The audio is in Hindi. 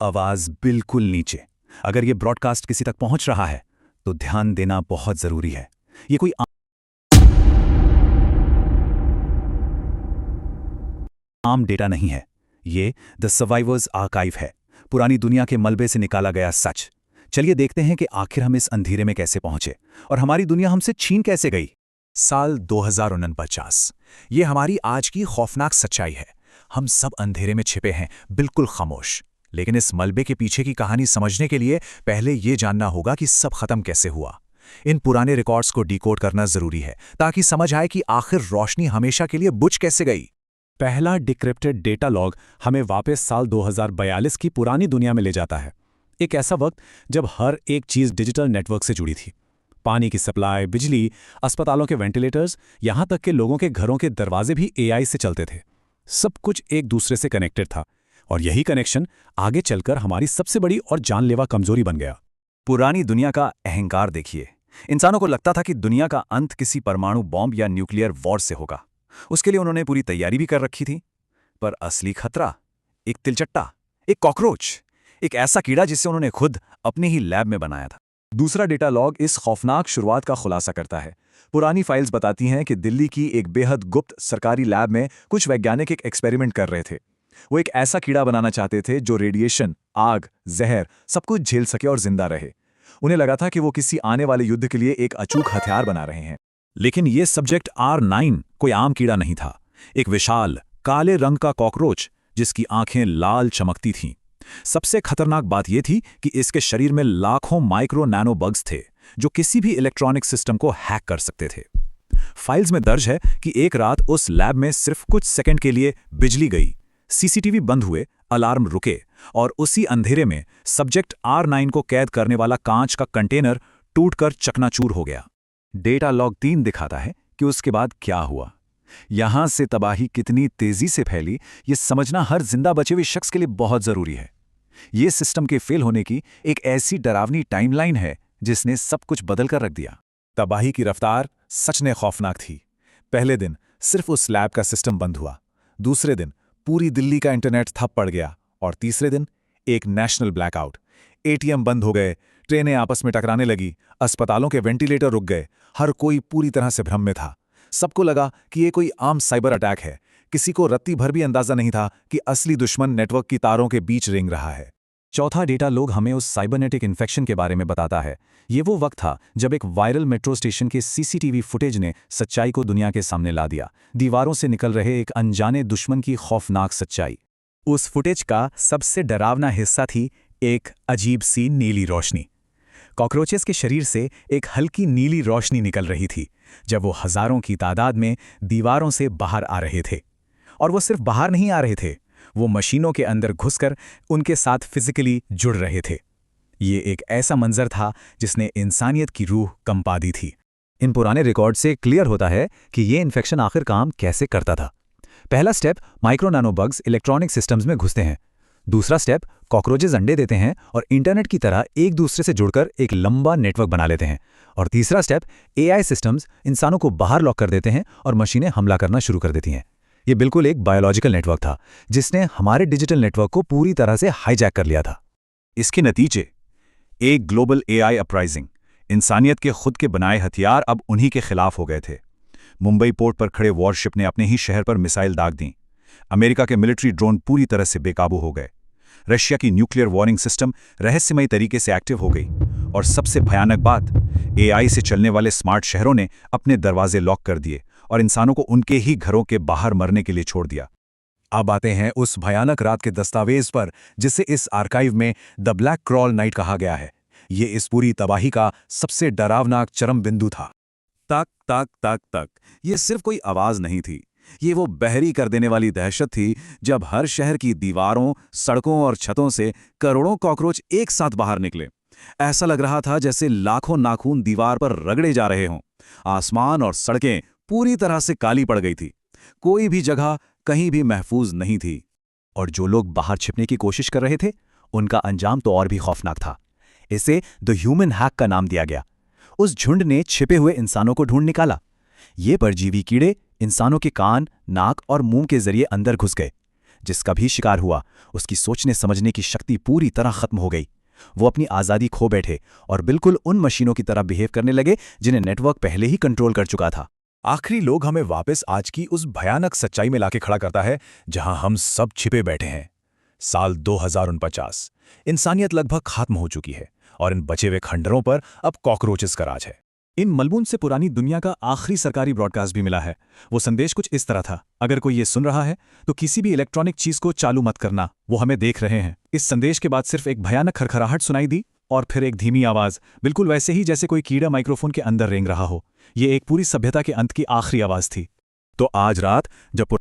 आवाज बिल्कुल नीचे। अगर ये ब्रॉडकास्ट किसी तक पहुंच रहा है तो ध्यान देना बहुत जरूरी है। ये कोई आम डेटा नहीं है। ये द सर्वाइवर्स आर्काइव है, पुरानी दुनिया के मलबे से निकाला गया सच। चलिए देखते हैं कि आखिर हम इस अंधेरे में कैसे पहुंचे और हमारी दुनिया हमसे छीन कैसे गई। साल 2049। ये हमारी आज की खौफनाक सच्चाई है। हम सब अंधेरे में छिपे हैं, बिल्कुल खामोश। लेकिन इस मलबे के पीछे की कहानी समझने के लिए पहले ये जानना होगा कि सब खत्म कैसे हुआ। इन पुराने रिकॉर्ड्स को डिकोड करना जरूरी है ताकि समझ आए कि आखिर रोशनी हमेशा के लिए बुझ कैसे गई। पहला डिक्रिप्टेड डेटा लॉग हमें वापस साल 2042 की पुरानी दुनिया में ले जाता है। एक ऐसा वक्त जब हर एक चीज़ डिजिटल नेटवर्क से जुड़ी थी। पानी की सप्लाई, बिजली, अस्पतालों के वेंटिलेटर्स, यहाँ तक कि लोगों के घरों के दरवाजे भी एआई से चलते थे। सब कुछ एक दूसरे से कनेक्टेड था और यही कनेक्शन आगे चलकर हमारी सबसे बड़ी और जानलेवा कमजोरी बन गया। पुरानी दुनिया का अहंकार देखिए। इंसानों को लगता था कि दुनिया का अंत किसी परमाणु बॉम्ब या न्यूक्लियर वॉर से होगा। उसके लिए उन्होंने पूरी तैयारी भी कर रखी थी। पर असली खतरा एक तिलचट्टा, एक कॉकरोच, एक ऐसा कीड़ा जिसे उन्होंने खुद अपने ही लैब में बनाया था। दूसरा डेटा लॉग इस खौफनाक शुरुआत का खुलासा करता है। पुरानी फाइल्स बताती हैं कि दिल्ली की एक बेहद गुप्त सरकारी लैब में कुछ वैज्ञानिक एक एक्सपेरिमेंट कर रहे थे। वो एक ऐसा कीड़ा बनाना चाहते थे जो रेडिएशन, आग, जहर सब कुछ झेल सके और जिंदा रहे। उन्हें लगा था कि वो किसी आने वाले युद्ध के लिए एक अचूक हथियार बना रहे हैं। लेकिन ये सब्जेक्ट R9 कोई आम कीड़ा नहीं था। एक विशाल काले रंग का कॉकरोच जिसकी आंखें लाल चमकती थीं। सबसे खतरनाक बात यह थी कि इसके शरीर में लाखों माइक्रो नैनो बग्स थे जो किसी भी इलेक्ट्रॉनिक सिस्टम को हैक कर सकते थे। फाइल्स में दर्ज है कि एक रात उस लैब में सिर्फ कुछ सेकंड के लिए बिजली गई, सीसीटीवी बंद हुए, अलार्म रुके और उसी अंधेरे में सब्जेक्ट R9 को कैद करने वाला कांच का कंटेनर टूटकर चकनाचूर हो गया। डेटा लॉग 3 दिखाता है कि उसके बाद क्या हुआ। यहां से तबाही कितनी तेजी से फैली, ये समझना हर जिंदा बचे हुए शख्स के लिए बहुत जरूरी है। ये सिस्टम के फेल होने की एक ऐसी डरावनी टाइमलाइन है जिसने सब कुछ बदल कर रख दिया। तबाही की रफ्तार सच में खौफनाक थी। पहले दिन सिर्फ उस लैब का सिस्टम बंद हुआ, दूसरे दिन पूरी दिल्ली का इंटरनेट ठप पड़ गया और तीसरे दिन एक नेशनल ब्लैकआउट। एटीएम बंद हो गए, ट्रेनें आपस में टकराने लगी, अस्पतालों के वेंटिलेटर रुक गए। हर कोई पूरी तरह से भ्रम में था। सबको लगा कि ये कोई आम साइबर अटैक है। किसी को रत्ती भर भी अंदाजा नहीं था कि असली दुश्मन नेटवर्क की तारों के बीच रेंग रहा है। चौथा डेटा लॉग हमें उस साइबरनेटिक इन्फेक्शन के बारे में बताता है। ये वो वक्त था जब एक वायरल मेट्रो स्टेशन के सीसीटीवी फुटेज ने सच्चाई को दुनिया के सामने ला दिया। दीवारों से निकल रहे एक अनजाने दुश्मन की खौफनाक सच्चाई। उस फुटेज का सबसे डरावना हिस्सा थी एक अजीब सी नीली रोशनी। कॉकरोचेस के शरीर से एक हल्की नीली रोशनी निकल रही थी जब वो हजारों की तादाद में दीवारों से बाहर आ रहे थे। और वो सिर्फ बाहर नहीं आ रहे थे, वो मशीनों के अंदर घुसकर उनके साथ फिजिकली जुड़ रहे थे। ये एक ऐसा मंजर था जिसने इंसानियत की रूह कंपा दी थी। इन पुराने रिकॉर्ड से क्लियर होता है कि ये इन्फेक्शन आखिर काम कैसे करता था। पहला step, micro nano bugs electronic systems में घुसते हैं। दूसरा स्टेप, कॉकरोचेस अंडे देते हैं और इंटरनेट की तरह एक दूसरे से जुड़कर एक लंबा नेटवर्क बना लेते हैं। और तीसरा स्टेप, एआई सिस्टम्स इंसानों को बाहर लॉक कर देते हैं और मशीनें हमला करना शुरू कर देती हैं। ये बिल्कुल एक बायोलॉजिकल नेटवर्क था जिसने हमारे डिजिटल नेटवर्क को पूरी तरह से हाईजैक कर लिया था। इसके नतीजे, एक ग्लोबल एआई अपराइजिंग। इंसानियत के खुद के बनाए हथियार अब उन्हीं के खिलाफ हो गए थे। मुंबई पोर्ट पर खड़े वॉरशिप ने अपने ही शहर पर मिसाइल दाग दी। अमेरिका के मिलिट्री ड्रोन पूरी तरह से बेकाबू हो गए। रशिया की न्यूक्लियर वार्निंग सिस्टम रहस्यमयी तरीके से एक्टिव हो गई। और सबसे भयानक बात, एआई से चलने वाले स्मार्ट शहरों ने अपने दरवाजे लॉक कर दिए और इंसानों को उनके ही घरों के बाहर मरने के लिए छोड़ दिया। अब आते हैं उस भयानक रात के दस्तावेज पर जिसे इस आर्काइव में द ब्लैक क्रॉल नाइट कहा गया है। ये इस पूरी तबाही का सबसे डरावनाक चरम बिंदु था। तक तक तक तक ये सिर्फ कोई आवाज नहीं थी, ये वो बहरी कर देने वाली दहशत थी जब हर शहर की दीवारों, सड़कों और छतों से करोड़ों कॉकरोच एक साथ बाहर निकले। ऐसा लग रहा था जैसे लाखों नाखून दीवार पर रगड़े जा रहे हों। आसमान और सड़कें पूरी तरह से काली पड़ गई थी। कोई भी जगह कहीं भी महफूज नहीं थी। और जो लोग बाहर छिपने की कोशिश कर रहे थे, उनका अंजाम तो और भी खौफनाक था। इसे द ह्यूमन हैक का नाम दिया गया। उस झुंड ने छिपे हुए इंसानों को ढूंढ निकाला। ये परजीवी कीड़े इंसानों के कान, नाक और मुंह के जरिए अंदर घुस गए। जिसका भी शिकार हुआ, उसकी सोचने समझने की शक्ति पूरी तरह खत्म हो गई। वो अपनी आज़ादी खो बैठे और बिल्कुल उन मशीनों की तरह बिहेव करने लगे जिन्हें नेटवर्क पहले ही कंट्रोल कर चुका था। आखिरी लोग हमें वापस आज की उस भयानक सच्चाई में लाके खड़ा करता है जहां हम सब छिपे बैठे हैं। साल 2049, इंसानियत लगभग खत्म हो चुकी है और इन बचे हुए खंडरों पर अब कॉकरोचेस का राज है। इन मलबून से पुरानी दुनिया का आखिरी सरकारी ब्रॉडकास्ट भी मिला है। वो संदेश कुछ इस तरह था: अगर कोई ये सुन रहा है तो किसी भी इलेक्ट्रॉनिक चीज को चालू मत करना, वो हमें देख रहे हैं। इस संदेश के बाद सिर्फ एक भयानक खरखराहट सुनाई दी और फिर एक धीमी आवाज, बिल्कुल वैसे ही जैसे कोई कीड़ा माइक्रोफोन के अंदर रेंग रहा हो। ये एक पूरी सभ्यता के अंत की आखिरी आवाज थी। तो आज रात जब